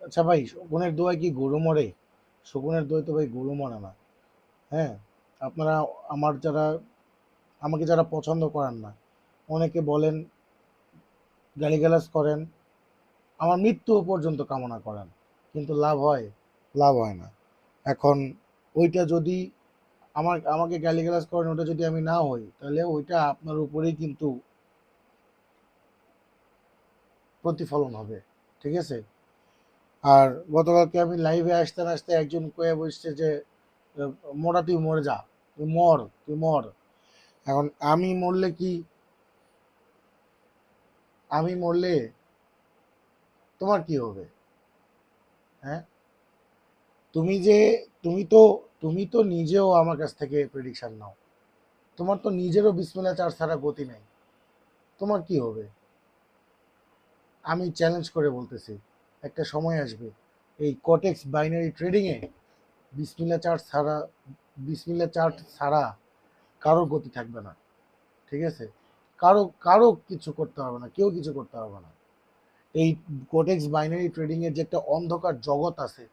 আচ্ছা ভাই, শকুনের দোয়ায় কি গরু মরে? শকুনের দোয় তো ভাই গরু মরে না। হ্যাঁ, আপনারা আমার যারা আমাকে যারা পছন্দ করেন না, অনেকে বলেন, গালিগালাজ করেন, আমার মৃত্যু পর্যন্ত কামনা করেন, কিন্তু লাভ হয়? লাভ হয় না। এখন ওইটা যদি আমাকে গালিগালাজ করেন, ওটা যদি আমি না হই, তাহলে ওইটা আপনার উপরেই কিন্তু প্রতিফলন হবে। ঠিক আছে? আর গতকালকে আমি লাইভে আসতে আসতে একজন কয়ে বসছে যে মোরা তুই মরে যা, তুই মর, তুই মর। এখন আমি মরলে তোমার কি হবে? হ্যাঁ, তুমি যে তুমি তো তুমি তো নিজেও আমার কাছ থেকে প্রেডিকশন নাও, তোমার তো নিজেরও বিসমিল্লাহ চার ছাড়া গতি নেই, তোমার কি হবে? আমি চ্যালেঞ্জ করে বলতেছি, একটা সময় আসবে এই কটেক্স বাইনারি ট্রেডিংয়ে বিসমিল্লাহ চার্ট ছাড়া বিসমিল্লাহ চার্ট ছাড়া কারো গতি থাকবে না। ঠিক আছে? কারো কারো কিছু করতে হবে না, কেউ কিছু করতে হবে না। এই কোটেক্স বাইনারি ট্রেডিং এর যে একটা অন্ধকার জগৎ আছে,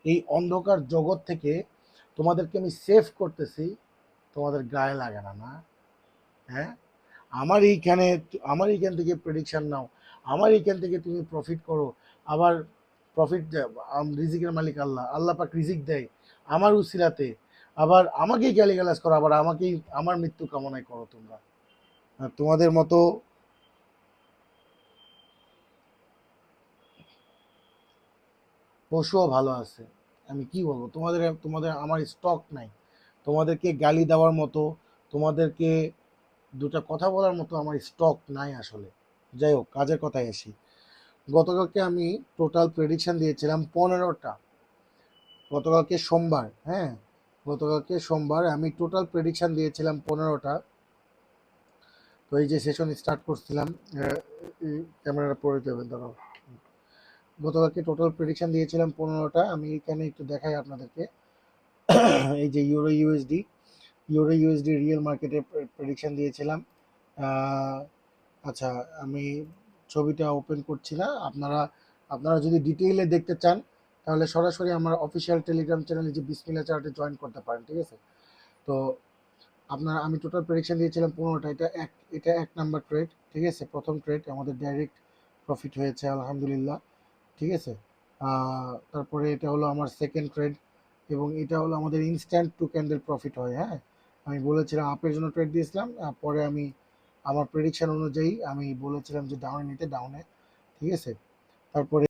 এই অন্ধকার জগৎ থেকে তোমাদেরকে আমি সেভ করতেছি, তোমাদের গায়ে লাগে না না? হ্যাঁ, আমার এইখানে আমার এইখান থেকে প্রেডিকশন নাও, আমার এইখান থেকে তুমি প্রফিট করো। আবার প্রফিট, রিজিকের মালিক আল্লাহ, আল্লাহ পাক রিজিক দেয় আমার উসিলাতে। আবার আমাকেই গালিগালাজ করো, আবার আমাকেই আমার মৃত্যু কামনায় করো তোমরা। আর তোমাদের মতো পশুও ভালো আছে। আমি কি বলবো তোমাদের, আমার স্টক নাই তোমাদেরকে গালি দেওয়ার মতো, তোমাদেরকে দুটা কথা বলার মতো আমার স্টক নাই আসলে। যাই হোক, কাজের কথায় আসি। গতকালকে আমি টোটাল প্রেডিকশন দিয়েছিলাম 15টা। গতকালকে সোমবার, হ্যাঁ, গতকালকে সোমবার আমি টোটাল প্রেডিকশন দিয়েছিলাম 15টা। তো এই যে সেশন স্টার্ট করছিলাম, ক্যামেরাটা পড়ে দেবেন দাঁড়াও। গতকালকে টোটাল প্রেডিকশন দিয়েছিলাম 15টা। আমি এখানে একটু দেখাই আপনাদেরকে। এই যে ইউরো ইউএসডি রিয়েল মার্কেটে প্রেডিকশন দিয়েছিলাম। আহ, আচ্ছা, আমি ছবিটা ওপেন করছি না। আপনারা যদি ডিটেইলে দেখতে চান, তাহলে সরাসরি আমার অফিসিয়াল টেলিগ্রাম চ্যানেলে যে বিসমিল্লাহ চার্টে জয়েন করতে পারেন। ঠিক আছে? তো আমি টোটাল প্রেডিকশন দিয়েছিলাম 15টা। এটা এক নাম্বার ট্রেড। ঠিক আছে? প্রথম ট্রেড আমাদের ডাইরেক্ট প্রফিট হয়েছে আলহামদুলিল্লাহ। ঠিক আছে? তারপরে এটা হলো আমার সেকেন্ড ট্রেড, এবং এটা হলো আমাদের ইনস্ট্যান্ট টু ক্যান্ডেল প্রফিট হয়। হ্যাঁ, আমি বলেছিলাম আপের জন্য ট্রেড দিয়েছিলাম, পরে আমি আমার প্রেডিকশন অনুযায়ী আমি বলেছিলাম যে ডাউনে নিতে, ডাউনে। ঠিক আছে? তারপরে